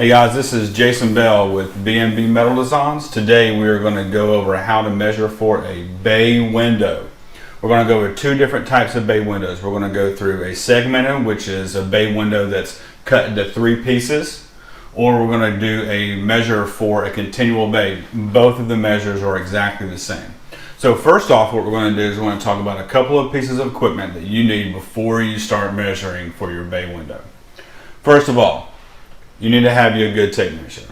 Hey guys, this is Jason Bell with B&B Metal Designs. Today we are going to go over how to measure for a bay window. We're going to go over two different types of bay windows. We're going to go through a segmented, which is a bay window that's cut into three pieces, or we're going to do a measure for a continual bay. Both of the measures are exactly the same. So first off, what we're going to do is we're going to talk about a couple of pieces of equipment that you need before you start measuring for your bay window. First of all, you need to have you a good tape measure.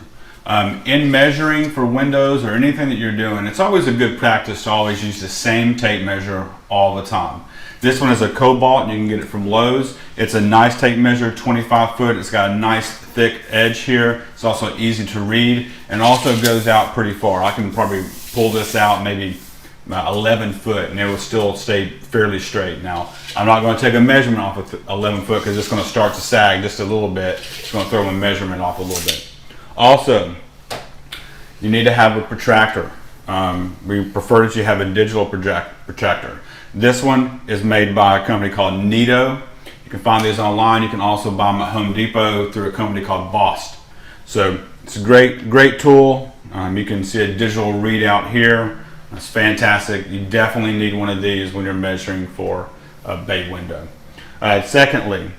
In measuring for windows or anything that you're doing, it's always a good practice to always use the same tape measure all the time. This one is a Cobalt, and you can get it from Lowe's. It's a nice tape measure, 25 foot. It's got a nice thick edge here. It's also easy to read and also goes out pretty far. I can probably pull this out maybe 11 foot and it will still stay fairly straight. Now, I'm not going to take a measurement off of 11 foot because it's going to start to sag just a little bit. It's going to throw a measurement off a little bit. Also, you need to have a protractor. We prefer that you have a digital protractor. This one is made by a company called Nito. You can find these online. You can also buy them at Home Depot through a company called Bost. So it's a great tool. You can see a digital readout here. That's fantastic. You definitely need one of these when you're measuring for a bay window. Secondly,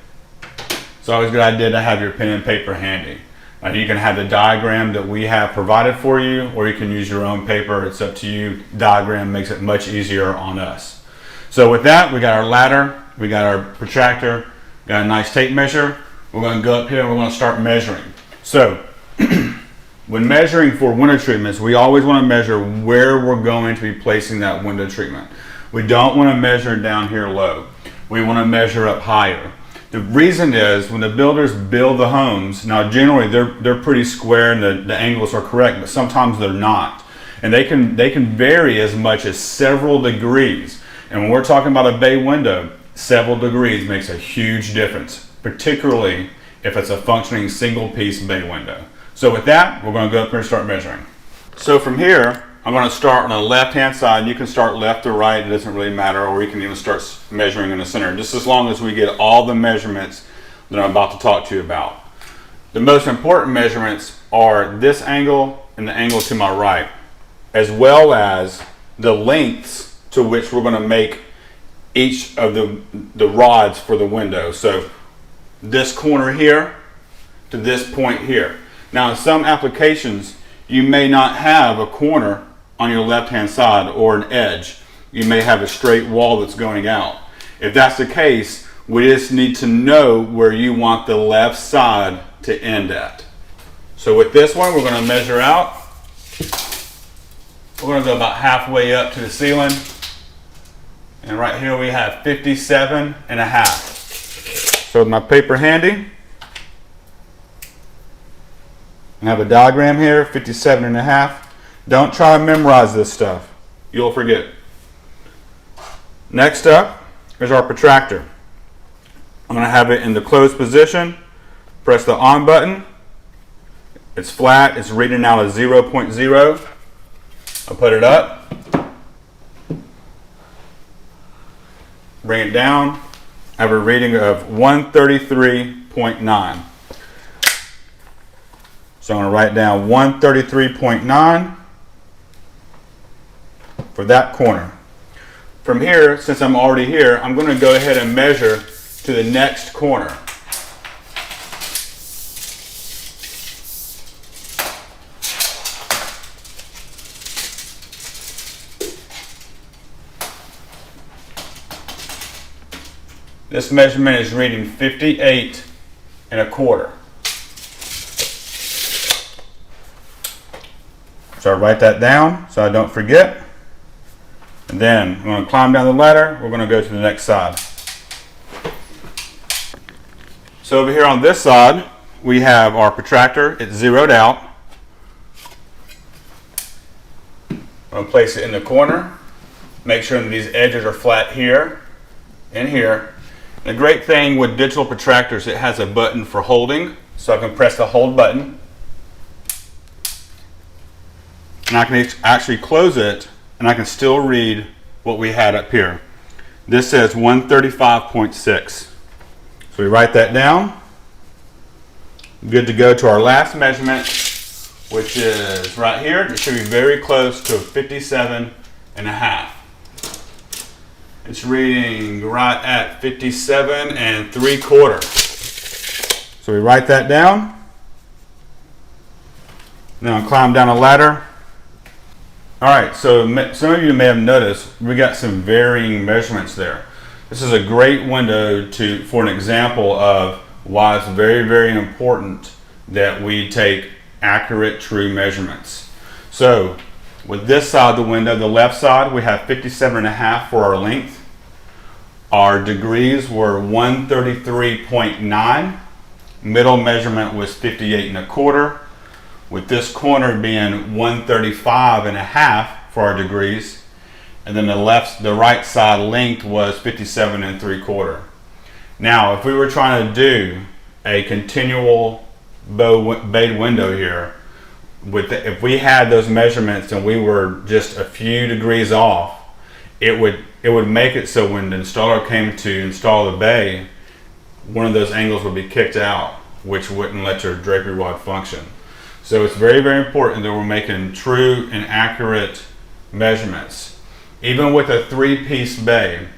it's always a good idea to have your pen and paper handy. You can have the diagram that we have provided for you, or you can use your own paper. It's up to you. Diagram makes it much easier on us. So with that, we got our ladder, we got our protractor, got a nice tape measure. We're going to go up here and we're going to start measuring. So when measuring for window treatments, we always want to measure where we're going to be placing that window treatment. We don't want to measure down here low. We want to measure up higher. The reason is when the builders build the homes, now generally they're pretty square and the angles are correct, but sometimes they're not. And they can vary as much as several degrees. And when we're talking about a bay window, several degrees makes a huge difference, particularly if it's a functioning single piece bay window. So with that, we're going to go up here and start measuring. So from here, I'm going to start on the left-hand side. You can start left or right, it doesn't really matter, or you can even start measuring in the center, just as long as we get all the measurements that I'm about to talk to you about. The most important measurements are this angle and the angle to my right, as well as the lengths to which we're going to make each of the rods for the window. So this corner here to this point here. Now in some applications, you may not have a corner on your left-hand side or an edge. You may have a straight wall that's going out. If that's the case, we just need to know where you want the left side to end at. So with this one, we're going to measure out. We're going to go about halfway up to the ceiling. And right here we have 57.5. So with my paper handy, I have a diagram here, 57.5. Don't try to memorize this stuff. You'll forget. Next up is our protractor. I'm going to have it in the closed position. Press the on button. It's flat. It's reading out a 0.0. I'll put it up. Bring it down. I have a reading of 133.9. So I'm going to write down 133.9 for that corner. From here, since I'm already here, I'm going to go ahead and measure to the next corner. This measurement is reading 58.25. So I write that down so I don't forget. And then I'm going to climb down the ladder. We're going to go to the next side. So over here on this side, we have our protractor. It's zeroed out. I'm going to place it in the corner. Make sure that these edges are flat here and here. And the great thing with digital protractors, it has a button for holding. So I can press the hold button. And I can actually close it, and I can still read what we had up here. This says 135.6. So we write that down. Good to go to our last measurement, which is right here. It should be very close to 57.5. It's reading right at 57.75. So we write that down. Now climb down a ladder. All right, so some of you may have noticed we got some varying measurements there. This is a great window for an example of why it's very, very important that we take accurate, true measurements. So with this side of the window, the left side, we have 57.5 for our length. Our degrees were 133.9. Middle measurement was 58.25. With this corner being 135.5 for our degrees. And then the right side length was 57.75. Now, if we were trying to do a continual bay window here, if we had those measurements and we were just a few degrees off, it would make it so when the installer came to install the bay, one of those angles would be kicked out, which wouldn't let your drapery rod function. So it's very, very important that we're making true and accurate measurements. Even with a 3-piece bay,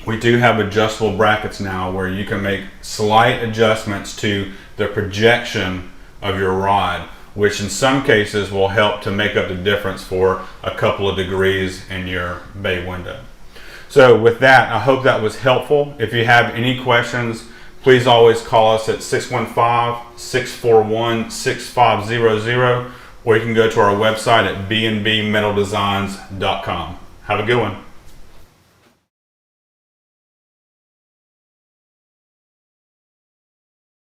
we do have adjustable brackets now where you can make slight adjustments to the projection of your rod, which in some cases will help to make up the difference for a couple of degrees in your bay window. So with that, I hope that was helpful. If you have any questions, please always call us at 615-641-6500, or you can go to our website at bnbmetaldesigns.com. Have a good one.